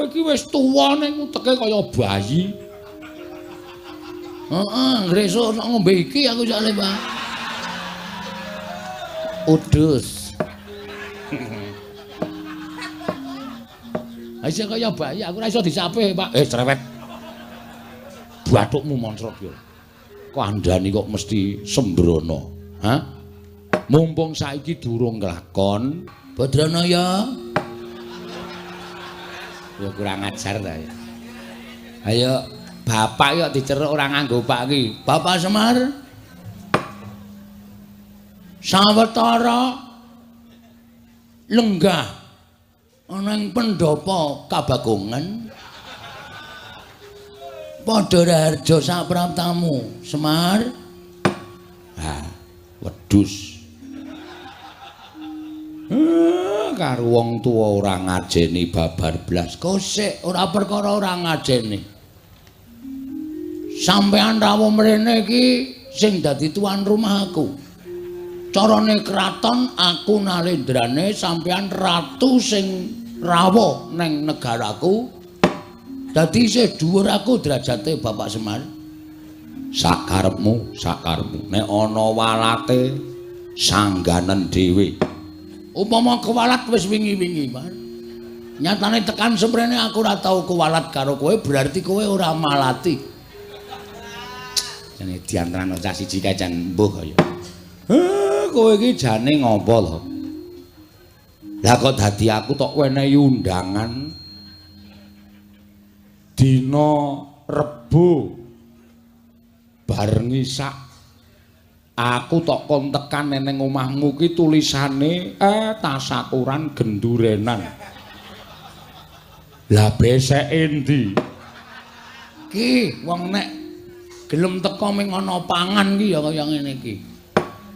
iki wis tuwa ning uteke kaya bayi. Heeh, ngresuk nek ngombe iki aku jale, Pak. Udus. Aja kaya bayi, aku ora iso disape, Pak. Cerewet. Bathukmu Monsroyo. Kandhani kok mesti sembrono. Hah? Mumpung saiki durung nglakon, Badranaya. Ya kurang ajar ta ya. Ayo bapak yo diceruk ora nganggo Pak iki. Bapak Semar. Sawetara lenggah ana ing pendopo Kabagongan. Padha raharja sapraptamu, Semar. Wedhus. Karo wong tuwa ora ngajeni babar blas. Kosek ora perkara ora ngajeni. Sampeyan rawuh mrene iki sing dadi tuan rumahku. Carane kraton aku nalendrane sampeyan ratu sing rawuh ning negaraku. Dadi isih dhuwur aku derajate Bapak Semar. Sakarepmu. Nek ana walate sangganen dhewe. Upama kewalat wis wingi-wingi, Mas. Nyatane tekan semrene aku ora tau kewalat karo kowe, berarti kowe ora malati. Jane diantarane cah siji kae jan mbuh kaya. Kowe iki jane ngopo lho? Lah kok dadi aku tok wenehi undangan dina Rebo bar ngisak aku tok kon tekan ning omahmu ki tulisane tasakuran gendurenan. Lah besek endi? Ki wong nek gelem teko ming ana pangan ki ya kaya ngene iki.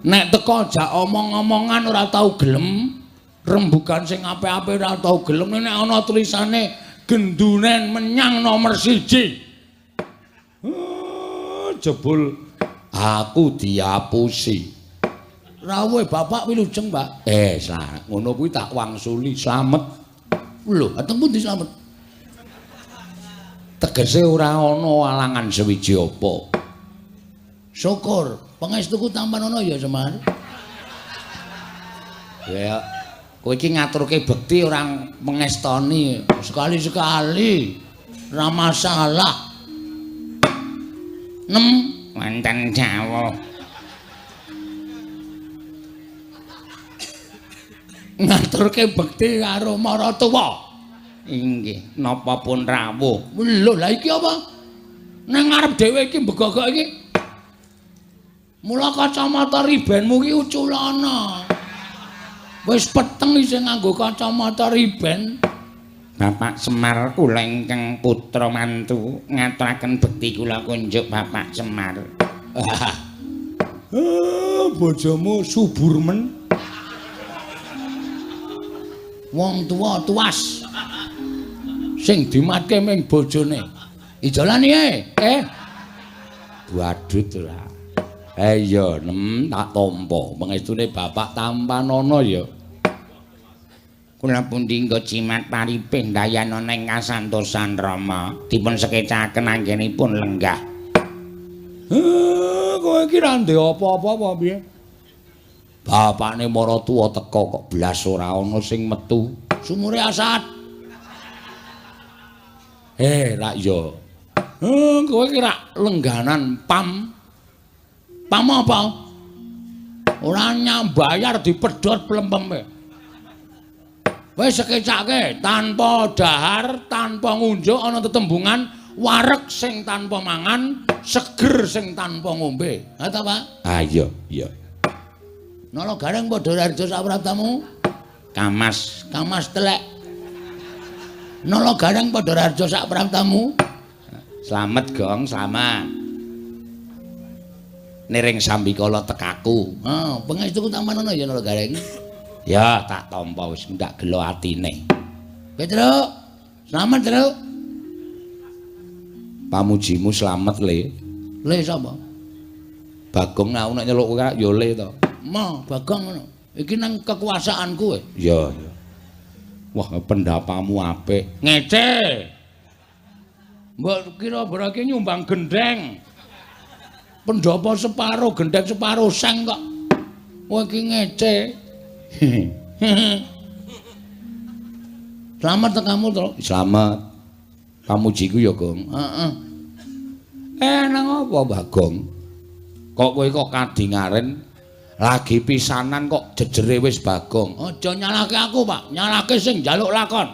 Nek teko jak omong-omongan ora tau gelem, rembugan sing apik-apik ora tau gelem, nek ana tulisane genduren menyang nomor 1. Jebul aku diapusi. Rawuhe bapak wilujeng, Pak. Slamet. Ngono kuwi tak wangsuli slamet. Lho, ateng pundi slamet? Tegese ora ana alangan sewiji apa. Syukur, pangestuku tampan ana ya, Semar. Ya, kowe iki ngaturke bekti orang pengestoni sekali-sekali. Ora masalah. 6 wonten Jawa. Ngaturke bekti karo maratuwa. Inggih, napa pun rawuh. Lho, lah iki apa? Nang ngarep dhewe iki mbegogok iki. Mula kacamata ribenmu ki uculana. Wis peteng isih nganggo kacamata riben. Bapak Semar kula ingkang putra mantu ngaturaken bekti kula kunjuk Bapak Semar. Bojomu subur men. Wong tuwa tuas. Sing dimatke ming bojone. Ijolani Waduh ora. Iya, tak tampa. Pangestune Bapak tampanana ya. Kula pundi nggo cimat paripih dayana ing kasantosan Rama dipun sekecaken anggenipun lenggah. Kowe iki ra ndek apa-apa apa piye? Bapakne maratuwa teka kok blas ora ana sing metu. Sumure asat. Rak ya. Kowe iki rak lengganan pam. Pam apa? Ora nyambayar dipedhot plempeme. Wis sekecake tanpa dahar, tanpa ngunjuk ana tetembungan wareg sing tanpa mangan, seger sing tanpa ngombe. Ha ta, Pak? Iya. Nala gareng padha raharja sapraptamu. Kamas telek. Nala gareng padha raharja sapraptamu. Slamet, Gong, slamet. Niring sambikala tekaku. Pangestuku tampanana ya nala gareng. Ya tak tampa wis ndak gelo atine. Petruk, selamat, Truk. Pamujimu selamat, Le. Le sapa? Bagong aku nek nyeluk kowe ya Le to. Bagong ngono. Iki nang kekuasaanku kowe. Ya. Wah, pendapamu apik. Ngece. Mbok kira berarti nyumbang gendeng. Pendapa separo, gendeng separo seng kok. Wah, iki ngece. Selamat kamu to. Selamat. Pamujiku ya, Gong. Heeh. Nang apa, Bagong? Kok kowe kok kadingaren lagi pisanan kok jejere wis Bagong. Aja nyalake aku, Pak. Nyalake sing njaluk lakon.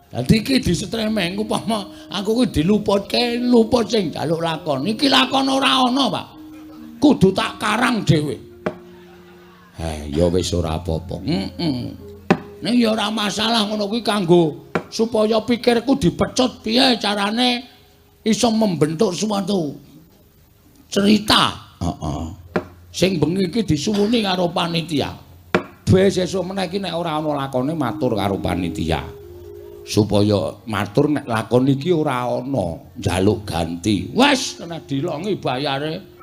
Dadi iki disetremeng upama aku kuwi diluputke, luput sing njaluk lakon. Iki lakon ora ana, Pak. Kudu tak karang dhewe. Ya wis ora apa-apa. Ning ya ora masalah ngono kuwi kanggo supaya pikirku dipecut piye carane iso membentuk suatu cerita. Sing bengi iki disuwuni karo panitia. Besok meneh iki nek ora ana lakone matur karo panitia. Supaya matur nek lakon iki ora ana, njaluk ganti. Wes kena dilongi bayare.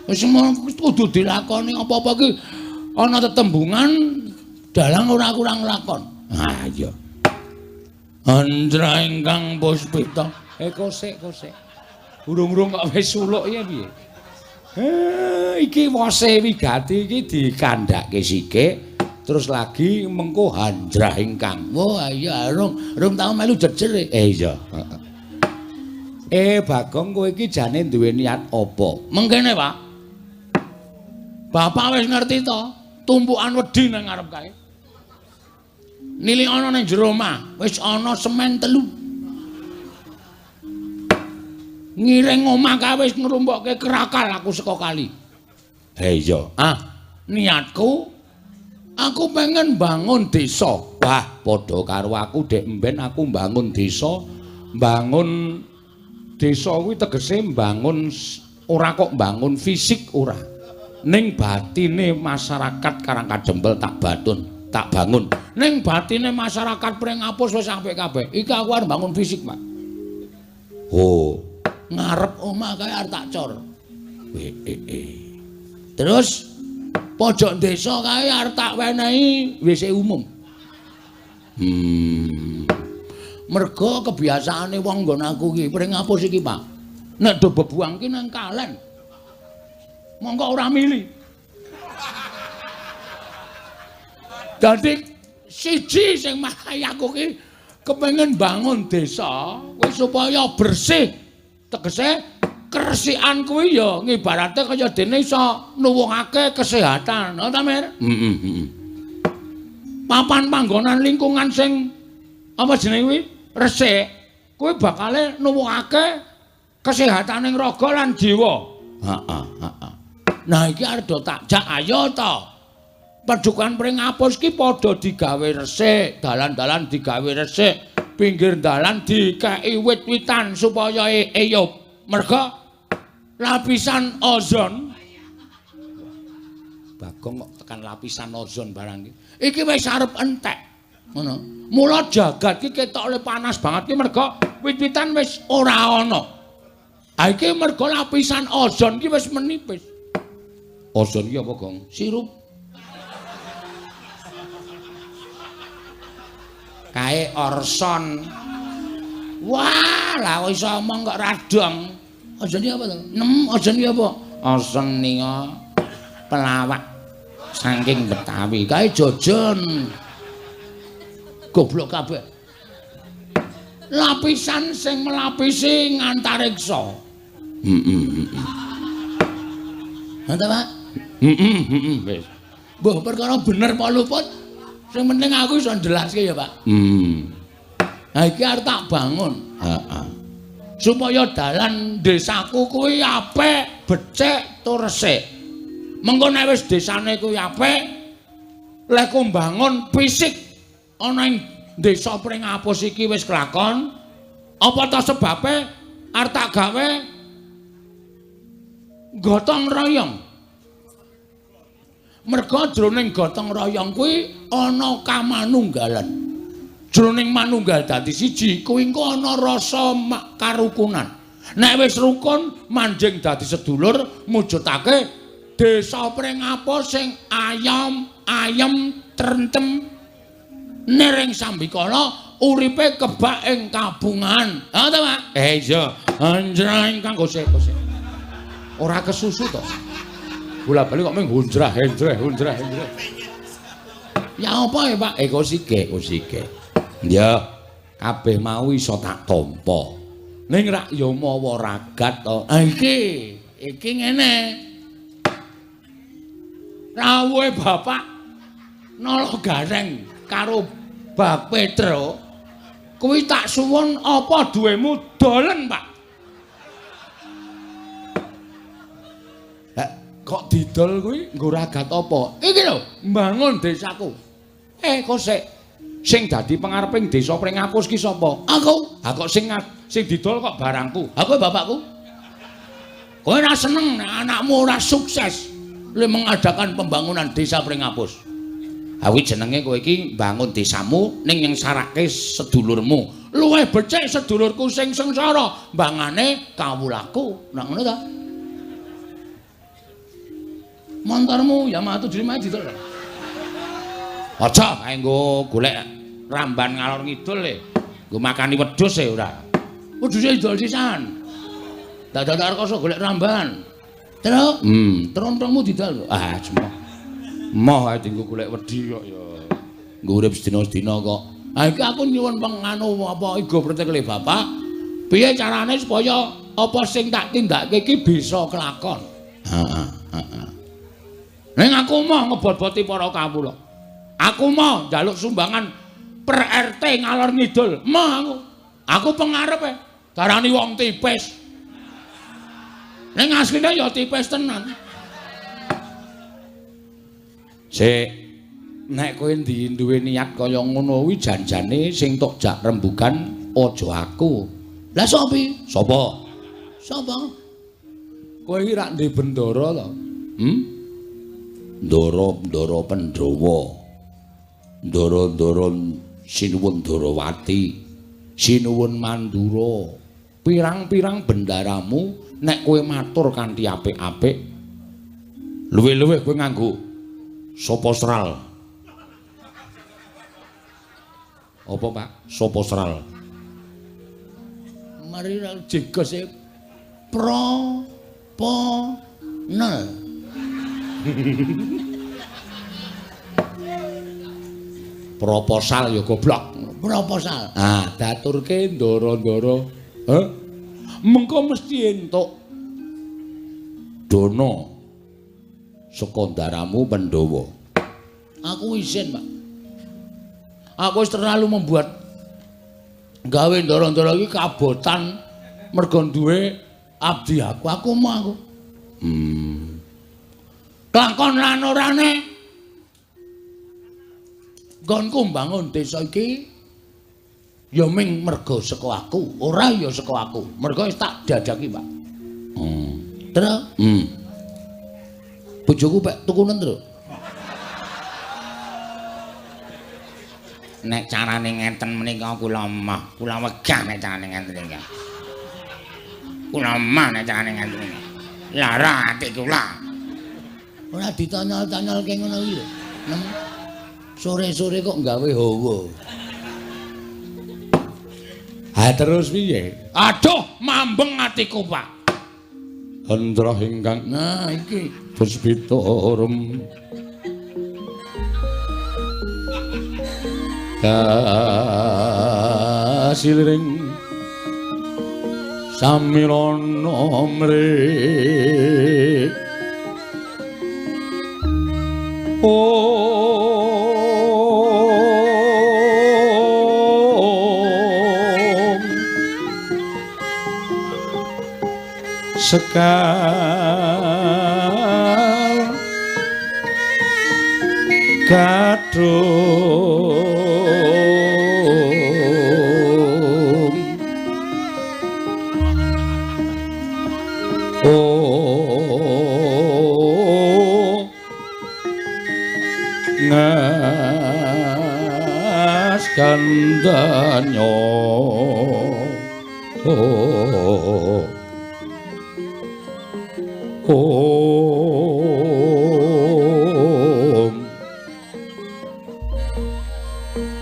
Wis kudu dilakoni apa-apa ki ana tetembungan dalang ora kurang lakon. Ha iya. Andra ingkang Puspita. Kosek. Urung-urung kok wis suluk ya piye? Iki wose wigati iki dikandhake sikik terus lagi mengko Handra ingkang. Wah iya rung tau melu jejer. Iya. Bagong kowe iki jane duwe niat apa? Mengkene, Pak. Bapak wis ngerti to, tumpukan wedi nang ngarep kae. Nili ana ning jero omah, wis ana semen 3. Ngiring omah kae wis ngrumpukke kerakal aku saka kali. Iya. Niatku aku pengen bangun desa. Wah, padha karo aku dek mben aku bangun desa. Bangun desa kuwi tegese bangun ora kok bangun fisik ora. Ning batine masyarakat Karangkadempel tak bangun. Ning batine masyarakat Pringapus wis apik kabeh. Iki aku arep bangun fisik, Pak. Oh, ngarep omah kae arep tak cor. Terus pojok desa kae arep tak wenehi WC umum. Mergo kebiasaane wong nggon aku iki Pringapus iki, Pak. Nek do bebuang ki nang kalen. Monggo ora milih. Dadi siji sing marai aku ki kepengin bangun desa wis supaya bersih. Tegese keresikan kuwi ya ngibarate kaya dene iso nuwuhake kesehatan, ta Mir? Papan panggonan lingkungan sing apa jenenge kuwi resik, kuwi bakale nuwuhake kesehatane raga lan jiwa. Nah iki arep tak jak ayo to. Padukan Pringapus ki padha digawe resik, dalan-dalan digawe resik, pinggir dalan dikeki wit-witan supaya eyup. Merga lapisan ozon. Bagong kok tekan lapisan ozon barang iki. Iki wis arep entek. Ngono. Mula jagat ki ketok le panas banget ki merga wit-witan wis ora ana. Ha iki merga lapisan ozon ki wis menipis. Ozon iki apa, Gong? Sirup. Kae Orson. Wah, lah kok iso omong kok radong. Ozon iki apa to? Ozon iki apa? Ozon nika pelawak saking Betawi. Kae Jojon. Goblok kabeh. Lapisan sing melapisi ngantariksa. Ngerti, Pak? Wis. Mbah perkara bener Pak Luput. Sing penting aku iso ndelaske ya, Pak. Ha iki arep tak bangun. Heeh. Supaya dalan desaku kuwi apik, becik, tur resik. Mengko nek wis desane kuwi apik, lek ku mbangun fisik ana ing desa Pringapus iki wis kelakon, apa ta sebabe arep tak gawe gotong royong. Merga jroning gotong royong kuwi ana kamanunggalan. Jroning manunggal dadi siji kuwi engko ana rasa karukunan. Nek wis rukun manjing dadi sedulur mujudake desa Pringapus sing ayom ayem trentem nering sambikala uripe kebak ing kabungan. Ha ta, Pak? Iya, anjrang kang gosek. Ora kesusu to. Bola-bali kok mung hunjrah. Ya apa ya, Pak? Kosike. Ya, kabeh mau iso tak tampa. Ning rak ya mawa ragat to. Iki ngene. Rawuhe bapak nala gareng karo Bak Petro kuwi tak suwun apa duwemu dolen, Pak? Kok didol kuwi nggo ragat apa? Iki lho, mbangun desaku. Kosek sing dadi pengareping desa Pringapus ki sapa? Aku. Ha kok sing didol kok barangku. Ha kowe bapakku. Kowe ora seneng nek anakmu ora sukses le mengadakan pembangunan desa Pringapus. Ha kuwi jenenge kowe iki bangun desamu ning yang sarake sedulurmu. Luwih becik sedulurku sing sengsara, mbangane kawulaku. Nek ngono ta? Montormu ya matu dhewe mah didol. Aja kae nggo golek ramban ngalor ngidul e. Nggo makani wedhus e ora. Wedhuse didol sisan. Dadak rekoso golek ramban. Terus trontongmu didol. Ah, cuma. Moh ae dienggo golek wedi kok ya. Nggo urip sedina-sedina kok. Ha iki aku nyuwun penganu apa iga pretekle Bapak. Piye carane supaya apa sing tak tindakake iki bisa kelakon. Heeh. Ning aku mau ngebot-boti para kawula. Aku mau njaluk sumbangan per RT ngalor ngidul. Mau aku. Aku pengarepe darani wong tipis. Ning asline ya tipis tenan. Sik nek kowe duwe niat kaya ngono kuwi janjane sing tok jak rembugan aja aku. Lah sapa? Sapa? Kowe iki rak ndek bendara to? Ndara Pandhawa. Ndara Sinuwun Darawati. Sinuwun Mandura. Pirang-pirang bendaramu nek kowe matur kanthi apik-apik. Luwih-luwih kowe nganggo soposral. Apa, Pak? Soposral. Mari jegose nel. Proposal ya goblok. Proposal. Ah, daturke ndara-ndara. Mengko mesti entuk dana saka ndaramu Pandhawa. Aku isin, Pak. Aku wis terlalu membuat gawe ndara-ndara iki kabotan mergo duwe abdi aku. Aku mau aku. Lakon lan orane nggonku mbangun desa iki ya ming mergo saka aku, ora ya saka aku. Mergo wis tak dadaki, Pak. Terus? Bojoku pek tukunen terus. Nek carane ngenten menika kula mah, kula wegah nek carane ngenten iki. Kula mah nek carane ngenten iki. Lara ati kula. Ora ditanyal-tanyalke ngono iki lho. Sore-sore kok gawe hawa. Ha terus piye? Aduh, mambeng atiku, Pak. Hendra ingkang nah iki puspitorum. Kasiring samirana mrih. Sekar kadung ngas kandanya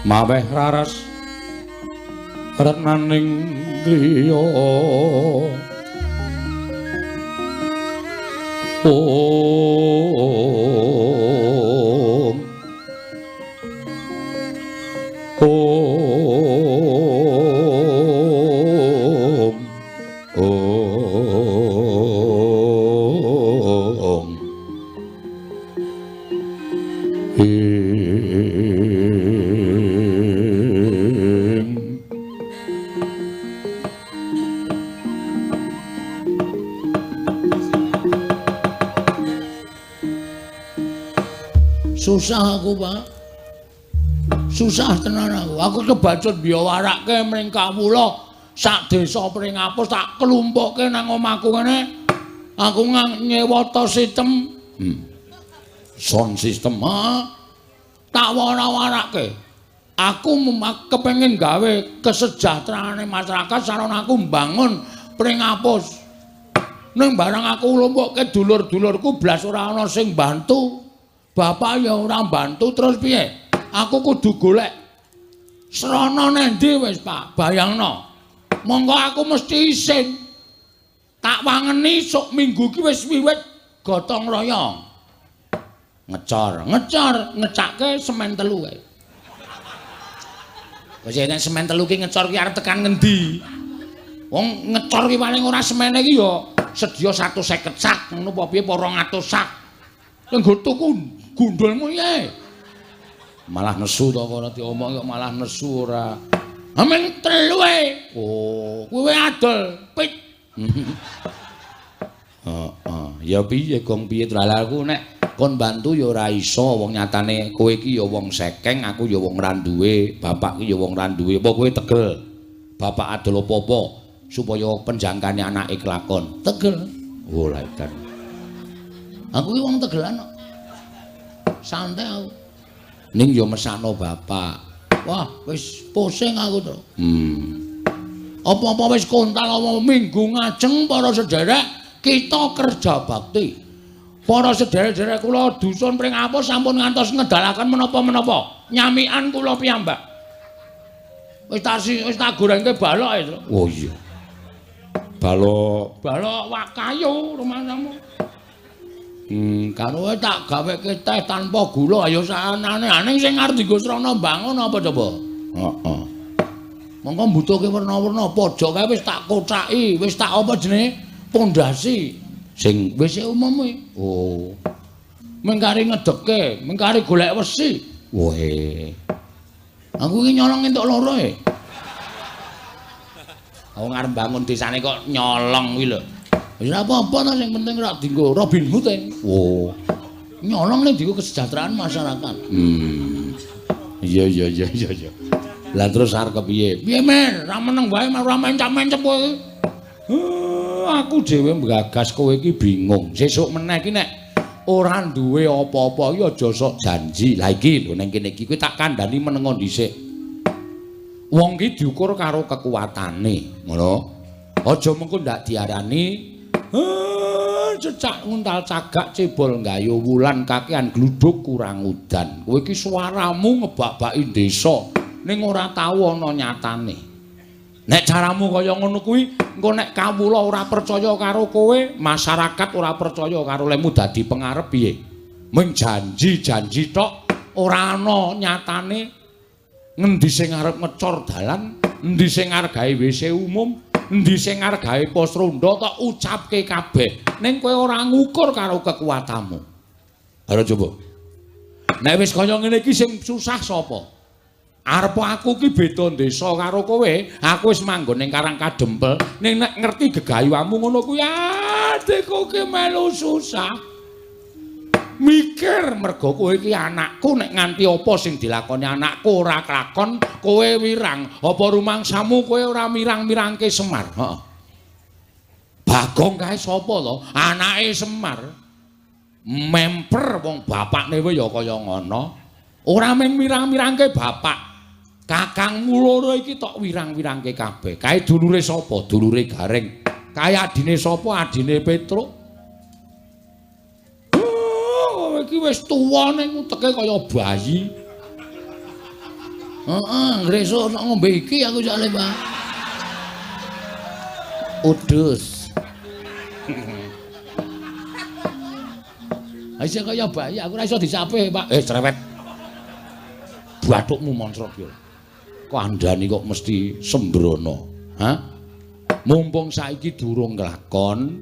maweh raras renaning griya susah aku, Pak. Susah tenan aku. Aku kebacut biawarake mring kawula sak desa Pringapus tak kelumpukke nang omahku ngene. Aku nyewata sistem sound system tak wara-warake. Aku kepengin gawe kesejahteraane masyarakat sarana aku mbangun Pringapus. Ning barang aku lumpukke dulur-dulurku blas ora ana sing bantu. Bapak ya ora bantu terus piye? Aku kudu golek srana nendi wis, Pak. Bayangno. Monggo aku mesti isin. Tak wangeni sok minggu ki wis wiwit gotong royong. Ngecake semen 3 kae. Wis nek semen 3 ki ngecor ki arep tekan ngendi? Wong ngecor ki paling ora semene ki ya sedia 150 sak, ngono apa piye 200 sak. Enggo tuku gundulmu ya. Malah nesu to ora diomong kok malah nesu ora. Ameng 3 ae. Oh, kuwi adol pit. Ya piye gong piye aku nek kon bantu ya ora iso wong nyatane kowe iki ya wong sekeng, aku ya wong ra duwe, bapak ki ya wong ra duwe. Apa kowe tegel? Bapak adol apa-apa supaya penjangkane anake kelakon. Tegel. Oh, lha edan. Aku ki wong tegelan kok. Santai aku. Ning yo mesakno bapak. Wah, wis pusing aku to. Apa-apa wis kontal apa minggu ngajeng para sederek kita kerja bakti. Para sederek-sederek kula dusun Pringapus sampun ngantos ngedalaken menapa-menapa. Nyamikan kula piyambak. Wis tak gorengke balok itu. Oh iya. Balok wakayu rumahmu. Karo tak gaweke teh tanpa gula ya sanane aning sing arep dienggo srana bangun apa coba? Heeh. Monggo mbutuhke werna-werna pojok kae wis tak kocaki, wis tak apa jenenge? Pondasi sing wis umum kuwi. Oh. Mengkari ngedekke, mengkari golek wesi. Woe. Aku iki nyolong entuk loro e. Aku ngarep bangun desane kok nyolong kuwi lho. Wis apa-apa ta sing penting rak dienggo Robin Hood e. Oh. Nyolong ning dienggo kesejahteraan masyarakat. Iya. Lah terus arep kepiye? Piye men? Ra meneng wae ora mencap-mencep kowe. Aku dhewe mgagas kowe iki bingung. Sesuk meneh iki nek ora duwe apa-apa iki aja sok janji. Lah iki lho ning kene iki kowe tak kandhani menengo dhisik. Wong iki diukur karo kekuatane, ngono. Aja mengko ndak diarani cecak nguntal cagak cebol nggayo wulan kakean gluduk kurang udan. Kowe iki suaramu ngebak-baki desa ning ora tau ana nyatane. Nek caramu kaya ngono kuwi, engko nek kawula ora percaya karo kowe, masyarakat ora percaya karo lemu dadi pengarep piye? Mung janji-janji tok, ora ana nyatane. Ngendi sing arep ngecor dalan, endi sing arep gawe WC umum, endi sing arep gawe pos ronda tok ucapke kabeh. Ning kowe ora ngukur karo kekuatanmu. Ayo coba. Nek wis kaya ngene iki sing susah sapa? Arep aku ki beda desa karo kowe, aku wis manggon ning Karang Kadempel, ning nek ngerti gegayuhanmu ngono kuwi adikku ki melu susah. Mikir mergo kowe iki anakku nek nganti apa sing dilakoni anakku ora kelakon, kowe wirang. Apa rumangsamu kowe ora mirang-mirangke Semar? Heeh. Bagong kae sapa to? Anake Semar. Memper wong bapakne wae ya kaya ngono. Ora mung mirang-mirangke bapak. Kakangmu loro iki tok wirang-wirangke kabeh. Kae dulure sapa? Dulure Gareng. Kae adine sapa? Adine Petruk. Kowe iki wis tuwa ning uteke kaya bayi. Heeh, ngresuk sok ngombe iki aku jale, Pak. Udus. Aja kaya bayi, aku ora iso disape, Pak. Cerewet. Bathukmu monsrot yo. Kandhani kok mesti sembrono. Hah? Mumpung saiki durung kelakon,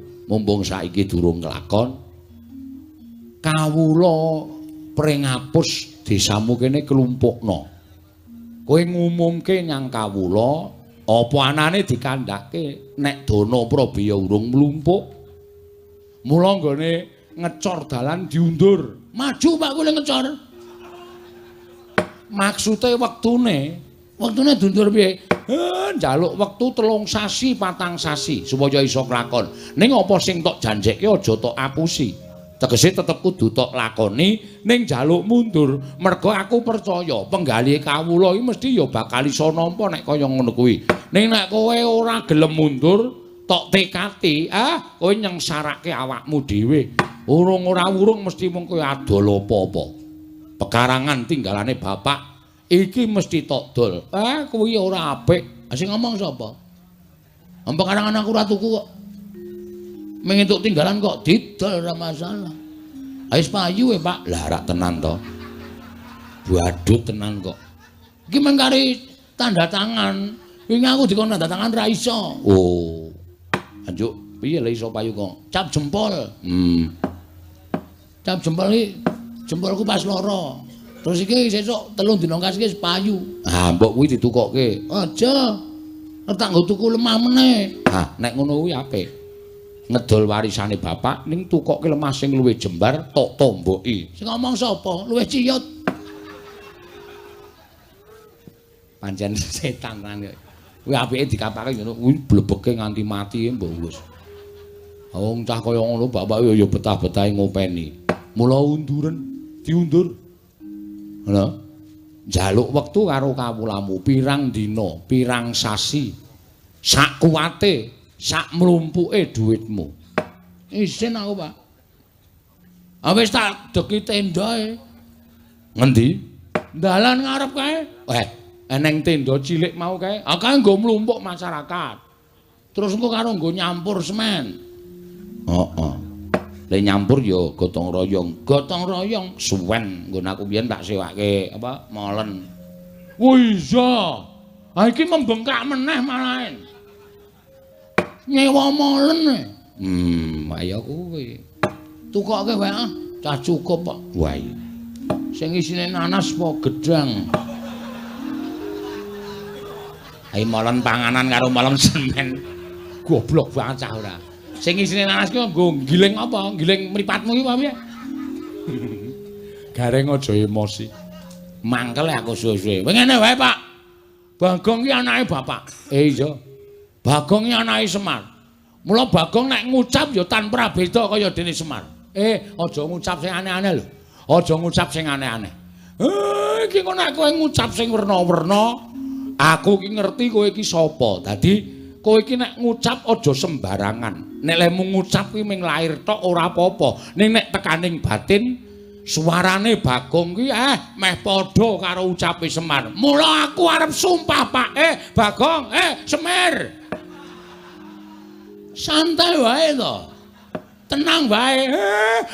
kawula prengapus desamu kene kelumpukna. Kowe ngumumke nyang kawula apa anane dikandhake nek Dana Prabaya urung mlumpuk. Mula nggone ngecor dalan diundur. Maju Pak kowe ngecor. Maksude wektune diundur piye? Njaluk wektu 3 sasi 4 sasi supaya iso klakon. Ning apa sing tok janjekke aja tok apusi. Tegese tetep kudu tok lakoni ning njaluk mundur. Merga aku percaya penggalih kawula iki mesti ya bakal iso nampa nek kaya ngono kuwi. Ning nek kowe ora gelem mundur, tok tekati, kowe nyengsarake awakmu dhewe. Urung mesti mung kowe adol apa-apa. Pekarangan tinggalane bapak iki mesti tok dol. Kuwi ora apik. Sing ngomong sapa? Pekarangan aku ora tuku kok. Mengentuk tinggalan kok didol ora masalah. Wis payu Pak. Lah rak tenan to. Badut tenan kok. Iki mengkari tanda tangan. Wingi aku dikon tanda tangan ra iso. Oh. Anjuk, piye lek iso payu kok? Cap jempol. Cap jempol iki jempolku pas lara. Terus iki sesuk 3 dina kas iki payu. Mbok kuwi ditukokke. Aja. Tak nggo tuku lemah meneh. Nek ngono kuwi apik. Ngedol warisane bapak ning tukokke lemah sing luwih jembar tok tomboki. Sing ngomong sapa? Luwih ciyut. Pancen setan kan. Kuwi apike dikapake ngono kuwi blebeke nganti mati mbok wis. Wong cah kaya ngono bapak ya betah-betahe ngopeni. Mula diundur. Ngono. Njaluk wektu karo kawulamu pirang dina, pirang sasi. Sak kuwate, sak mlumpuke dhuwitmu. Isin aku, Pak. Wis tak deki tendae. Ngendi? Dalan ngarep kae. Eneng tenda cilik mau kae. Kae nggo mlumpuk masyarakat. Terus engko karo nggo nyampur semen. Lek nyampur ya gotong royong suwen nggon aku biyen tak sewake apa molen. Wih iya. Iki membengkak meneh malahan. Nyewa molen. Ayo kuwi. Tukokke wae cah cukup kok. Wah iya. Sing isine nanas apa gedang. Ayo molen panganan karo molen semen. Goblok banget cah ora. Sing isine nanas ki nggo giling apa? Giling mripatmu iki apa piye? Gareng aja emosi. Mangkel aku suwe-suwe. Ngene wae, Pak. Bagong ki anake bapak. Iya. Bagong ki anake Semar. Mula Bagong nek ngucap ya tanpa beda kaya dene Semar. Aja ngucap sing aneh-aneh lho. Aja ngucap sing aneh-aneh. Iki kok nek kowe ngucap sing werna-werna, aku ki ngerti kowe iki sapa. Dadi kowe iki nek ngucap aja sembarangan. Nek lemu ngucap kuwi ming lair tok ora apa-apa. Ning nek tekaning batin suarane Bagong kuwi meh padha karo ucape Semar. Mula aku arep sumpah, Pak. Bagong, Semar. Santai wae to. Tenang wae.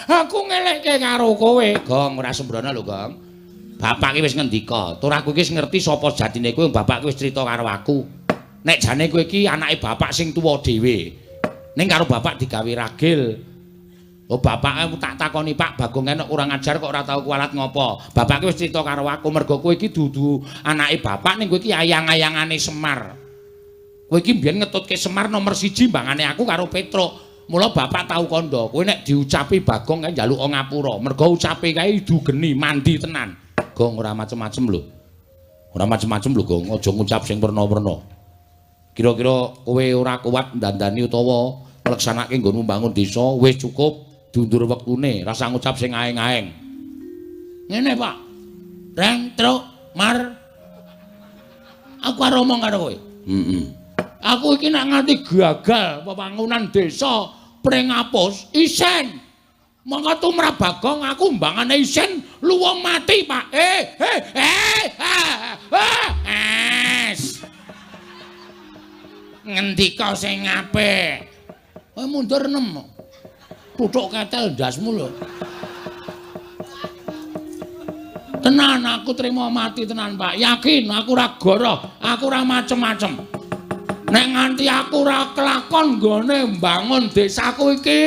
Aku ngelekke karo kowe. Gong ora sembrono lho, Gong. Bapak ki wis ngendika, tur aku iki wis ngerti sapa jatine kowe, bapak ki wis crita karo aku. Nek jane kowe iki anake bapak sing tuwa dhewe. Ning karo bapak digawe ragil. Bapake tak takoni, Pak, Bagong enek kurang ajar kok ora tau kualat ngopo. Bapake wis crita karo aku mergo kowe iki dudu anake bapak ning kowe iki ayang-ayangane Semar. Kowe iki mbiyen ngetutke Semar nomor 1 mbangane aku karo Petruk. Mula bapak tau kandha, kowe nek diucapi Bagong kae njaluk ngapura. Mergo ucape kae dugeni mandi tenan. Gong ora macem-macem lho. Ora macem-macem lho, Gong. Aja ngucap sing werna-werna. Kira-kira kowe ora kuat ndandani utawa ngleksanake nggonmu mbangun desa, wis cukup diundur wektune, rasa ngucap sing aeng-aeng. Ngene, Pak. Reng, Truk, Mar. Aku arep ngomong karo kowe. Aku iki nek nganti gagal pembangunan desa Prengapus isen. Monggo tumrap Bagong aku mbangane isen luwung mati, Pak. ngendika sing apik. Kowe mundur nem. Tuthuk ketel ndasmu lho. Tenan aku trima mati tenan, Pak. Yakin aku ora goroh, aku ora macem-macem. Nek nganti aku ora kelakon nggone mbangun desaku iki,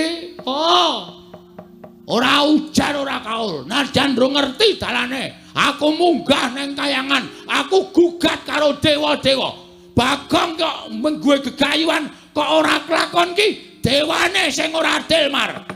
ora ujar ora kaul. Najan durung ngerti dalane, aku munggah ning kayangan, aku gugat karo dewa-dewa. Bagong kok mengguwe gegayuhan kok ora kelakon ki, dewane sing ora adil, Mar.